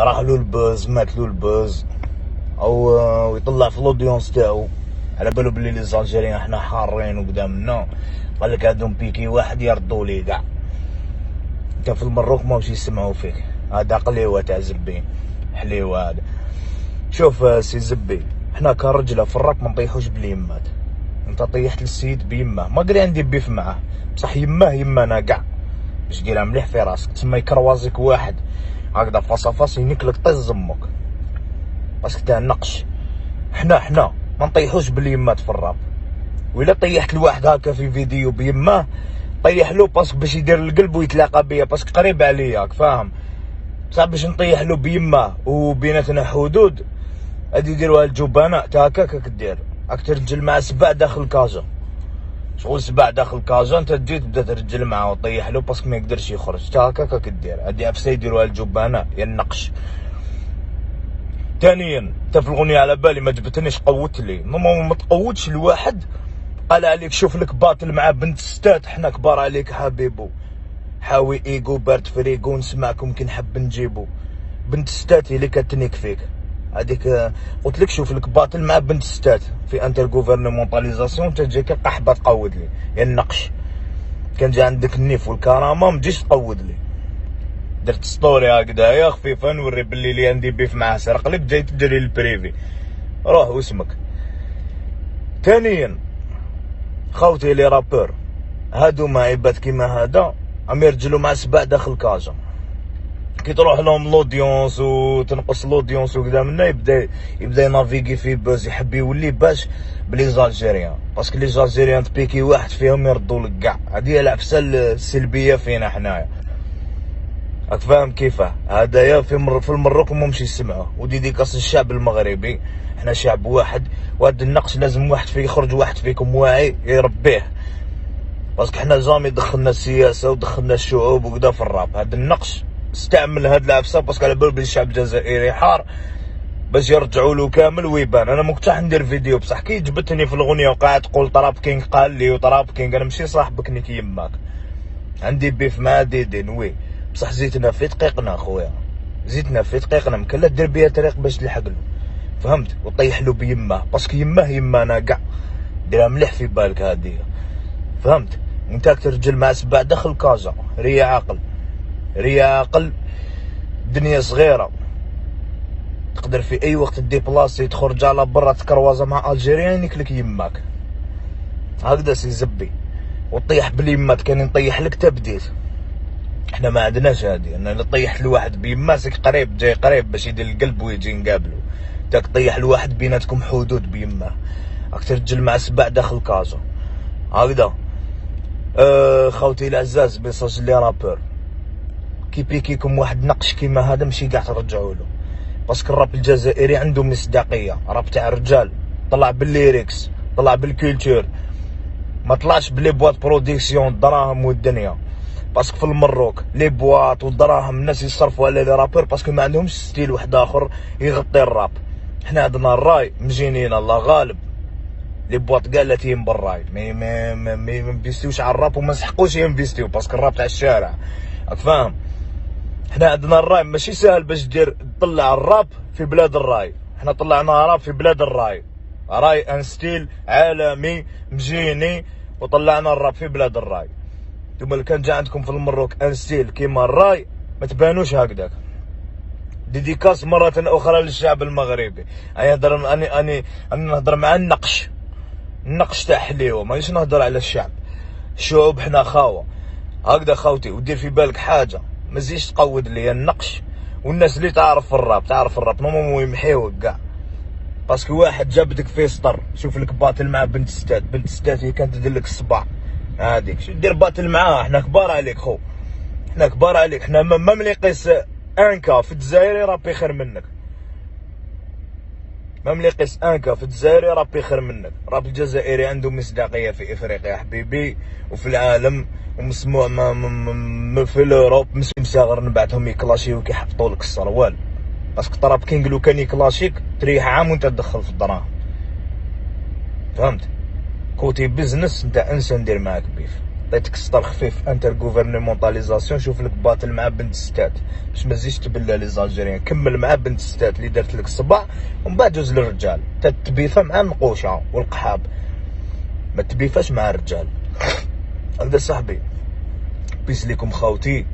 راح له البوز، مات له البوز، او يطلع في الاودينس تاعو على بالو بلي لي زالجيريان حنا حارين وقدامنا. قال لك هادو بيكي واحد يردوا لي كاع. انت في المروك ماهوش يسمعوا فيك. هذا قليوه تاع زبين، حليوه هذا. شوف سي زبي، حنا كرجله في الراك ما نطيحوش باليمات. انت طيحت للسيد بيماه، ما قري عندي بيف معاه، بصح يمانا كاع باش ديرها مليح في راسك. تسمى يكروازيك واحد هكذا فاس فاس ينكلك طيز امك باسكو تاع النقش. حنا ما نطيحوش باليمات في الراب. وإلا طيحت الواحد هكا في فيديو بيماه طيح له باسكو باش يدير القلب ويتلاقى بيا باسكو قريب عليا، فاهم؟ بصح باش نطيح له بيماه وبيناتنا حدود هادي يديروها الجبناء تا هكاك كدير. راك ترجل مع سبع داخل كازا، شغل سبع داخل كازا انت تجي تبدا ترجل معاه وطيح له باسكو ما يقدرش يخرج تا هكاك كدير. هادي عفسه يديروها الجبناء يا النقش. ثانيا انت في الاغنيه على بالي ما جبتنيش، قوت لي ما تقوتش الواحد قال عليك شوف لك باطل مع بنت ستات، حنا كبار عليك حبيبو، حاوي ايجو بارت فريقو نسمعكم كي نحب نجيبو. بنت ستات هي اللي كتنيك فيك هذيك. قلت لك شوف لك باطل مع بنت ستات في انتر غوفرنمونتاليزاسيون تجيك قحبه تقود لي يا النقش. كان جا عندك النيف والكرامه ما تجيش تقود لي. درت ستوري هكذايا خفيفه نوري باللي اللي عندي بيف معاه سرق لك، جاي تدري البريفي روح واسمك. ثانيا خوتي لي رابور هادو مع عباد كيما هذا عم يرجلوا مع سباع داخل كازا. كي تروح لهم لوديونس وتنقص لوديونس وكذا منا يبدا ينافيغي في بوز، يحب يولي باش بلي زالجيريان باسكو لي زالجيريان تبيكي واحد فيهم يردوا لك كاع. هذه هي العفسه السلبيه فينا حنايا، راك فاهم كيفاه؟ هدايا في المروك ماهمش يسمعوه. وديديكاس الشعب المغربي، حنا شعب واحد، وهاد النقش لازم واحد في يخرج واحد فيكم واعي يربيه، باسكو حنا جامي دخلنا السياسه ودخلنا الشعوب وكذا في الراب. هاد النقش استعمل هاد العفسه باسكو على بالو بلي الشعب الجزائري حار باش يرجعوا له كامل ويبان. انا مكنتش راح ندير فيديو بصح كي جبتني في الاغنيه وقاعد تقول طراب كينغ قال لي وطراب كينغ، انا ماشي صاحبك نيك يماك، عندي بيف مع ديدين وي، بصح زيتنا في دقيقنا خويا، زيتنا في دقيقنا مكلا دير بيا طريق باش تلحق له، فهمت؟ وطيح له بيماه باسكو يمانا كاع. ديرها مليح في بالك هادي، فهمت؟ انت ترجل مع سبع دخل كازا، ريا عاقل. الدنيا صغيره تقدر في اي وقت ديبلاسي تخرج على برا تكروازا مع الجيريان يكلك يماك هكذا سي زبي. وطيح باليمات كان نطيح لك تبديت. احنا ما عندناش هادي، انا طيحت لواحد بيماسك قريب جاي قريب باش يدير القلب ويجي نقابلو. تاك طيح لواحد بيناتكم حدود بيماه، راك ترجل مع سبع داخل كازا هكذا. خوتي العزاز ميساج لي رابور، كي بيكيكم واحد نقش كيما هذا ماشي كاع ترجعوا له، باسكو الراب الجزائري عنده مصداقيه. راب تاع الرجال طلع بالليريكس، طلع بالكولتور، ما طلعش بلي بواط برودكسيون الدراهم والدنيا. باسكو في المروك لي بواط والدراهم الناس يصرفوا على لي رابور باسكو ما عندهمش ستيل واحد اخر يغطي الراب. حنا عندنا الراي مجينين الله غالب، لي بواط كاع لاتين بالراي ما ينفيستيوش على الراب وما نسحقوش ينفيستيو باسكو الراب تاع الشارع، راك فاهم؟ حنا عندنا الراي ماشي ساهل باش دير تطلع الراب في بلاد الراي. حنا طلعنا راب في بلاد الراي، راي ان ستيل عالمي مجيني، وطلعنا الراب في بلاد الراي. نتوما اللي كان جا عندكم في المروك ان ستيل كيما الراي ما تبانوش هكذاك. ديديكاس مرة اخرى للشعب المغربي. اني نهضر مع النقش تاع حليوه، مانيش نهضر على الشعب. الشعوب حنا خاوه هكذا خوتي. ودير في بالك حاجه، ما تزيدش تقود لي النقش. والناس اللي تعرف الراب نورمالمون يمحيوك كاع، باسكو واحد جابدك في سطر. شوف لك باتل مع بنت ستات هي كانت تدير لك الصباع هذيك، شو دير باتل معاه؟ حنا كبار عليك خو، حنا كبار عليك. حنا ما مليقيس انكا في الجزائر رابي خير منك، ما مليقيس انكا في الجزائر رابي خير منك. راب الجزائري عنده مصداقيه في افريقيا حبيبي وفي العالم، ومسموع في الاوروب. مساغر نبعثهم يكلاشيو كيحطوا لك السروال، باسكو طراب كينغ لو كان يكلاشيك تريح عام وانت تدخل في الدراهم، فهمت؟ كوتي بزنس انت انسى ندير معاك بيف. عطيتك سطر خفيف انتر غوفرنمونتاليزاسيون، شوف لك باطل مع بنت ستات باش ما تزيدش تبلى لي زالجيريان، كمل مع بنت ستات اللي دارت لك الصباع، ومن بعد دوز للرجال. تتبيفا مع النقوشه والقحاب، ما تبيفاش مع الرجال. هكذا صاحبي، بيس ليكم خاوتي.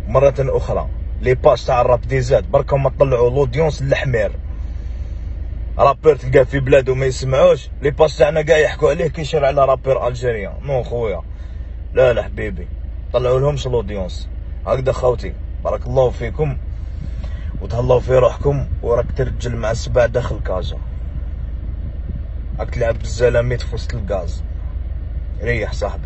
مرة اخرى لي باج تاع الراب ديزات بركا ما طلعوا لودونس الحمير، رابور تلقاه في بلادو ما يسمعوش، لي باج تاعنا كاع يحكوا عليه كيشير على رابور الجيريان. نو خويا، لا حبيبي، طلعوا لهمش الاودينس. هكذا خوتي، بارك الله فيكم وتهلاو في روحكم، وراك ترجل مع السباع داخل كازا، راك تلعب بالزلاميت في وسط الغاز. ريح صاحبي.